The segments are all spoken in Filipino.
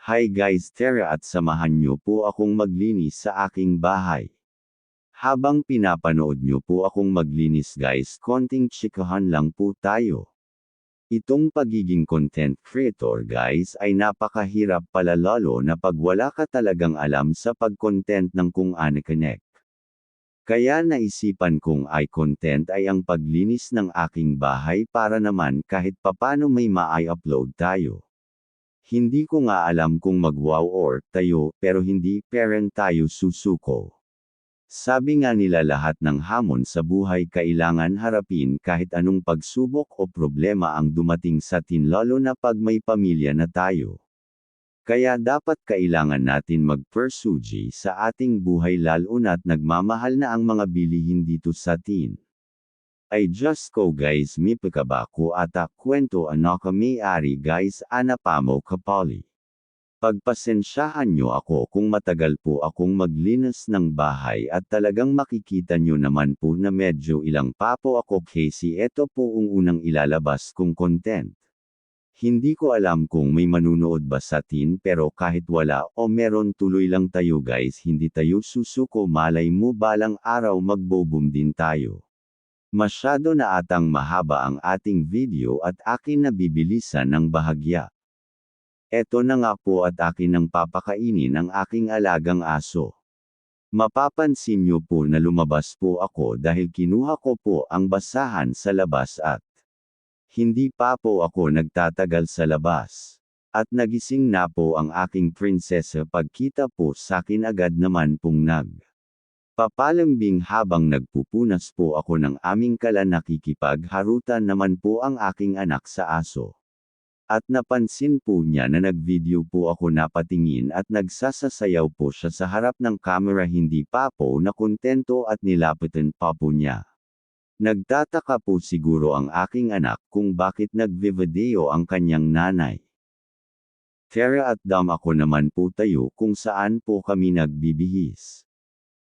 Hi guys, Tara at samahan niyo po akong maglinis sa aking bahay. Habang pinapanood niyo po akong maglinis guys, konting chikahan lang po tayo. Itong pagiging content creator guys ay napakahirap pala lalo na pag wala ka talagang alam sa pag-content ng kung ano-connect. Kaya naisipan kong i-content ay ang paglinis ng aking bahay para naman kahit papano may ma-upload tayo. Hindi ko nga alam kung mag-wow or tayo, pero hindi parent tayo susuko. Sabi nga nila lahat ng hamon sa buhay kailangan harapin kahit anong pagsubok o problema ang dumating sa atin lalo na pag may pamilya na tayo. Kaya dapat kailangan natin mag-pursue sa ating buhay lalo na't nagmamahal na ang mga bilihin dito sa atin. Ay just ko guys may pagkabako ata kwento anaka may-ari guys ana pamo kapali. Pagpasensyahan nyo ako kung matagal po akong maglinis ng bahay at talagang makikita nyo naman po na medyo ilang papo ako kasi eto po ang unang ilalabas kong content. Hindi ko alam kung may manunood ba sa atin pero kahit wala o meron tuloy lang tayo guys hindi tayo susuko malay mo balang araw magbo-boom din tayo. Masyado na atang mahaba ang ating video at akin na bibilisan ng bahagya. Eto na nga po at akin ang papakainin ang aking alagang aso. Mapapansin nyo po na lumabas po ako dahil kinuha ko po ang basahan sa labas at hindi pa po ako nagtatagal sa labas. At nagising na po ang aking prinsesa pagkita po sakin agad naman pong papalambing habang nagpupunas po ako ng aming kalan nakikipagharutan naman po ang aking anak sa aso. At napansin po niya na nag-video po ako napatingin at nagsasasayaw po siya sa harap ng camera hindi pa po na kontento at nilapitan pa po niya. Nagtataka po siguro ang aking anak kung bakit nagvi-video ang kanyang nanay. Tara at Dam ako naman po tayo kung saan po kami nagbibihis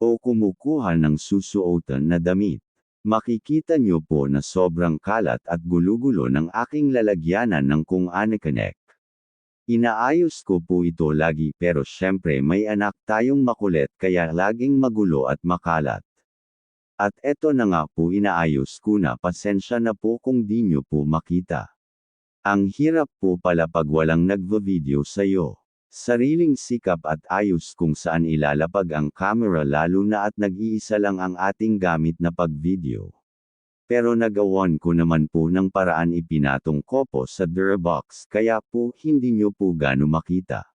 o kumukuha ng susuotan na damit. Makikita nyo po na sobrang kalat at gulo-gulo ng aking lalagyanan ng kung ano-connect. Inaayos ko po ito lagi pero syempre may anak tayong makulit kaya laging magulo at makalat. At eto na nga po inaayos ko na pasensya na po kung di nyo po makita. Ang hirap po pala pag walang nagvo-video sa'yo. Sariling sikap at ayos kung saan ilalapag ang camera lalo na at nag-iisa lang ang ating gamit na pag-video. Pero nagawan ko naman po ng paraan ipinatong ko po sa Durabox kaya po hindi nyo po gano makita.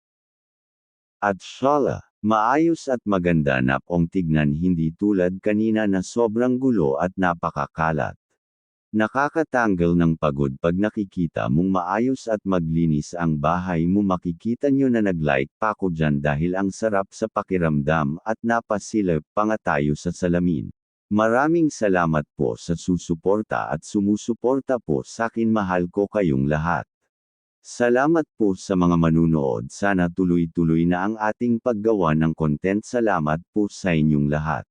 At shala, maayos at maganda na pong tignan hindi tulad kanina na sobrang gulo at napakakalat. Nakakatanggal ng pagod pag nakikita mong maayos at maglinis ang bahay mo makikita nyo na nag-like pa ko dyan dahil ang sarap sa pakiramdam at napasilip pa nga tayo sa salamin. Maraming salamat po sa susuporta at sumusuporta po sakin mahal ko kayong lahat. Salamat po sa mga manunood sana tuloy-tuloy na ang ating paggawa ng content salamat po sa inyong lahat.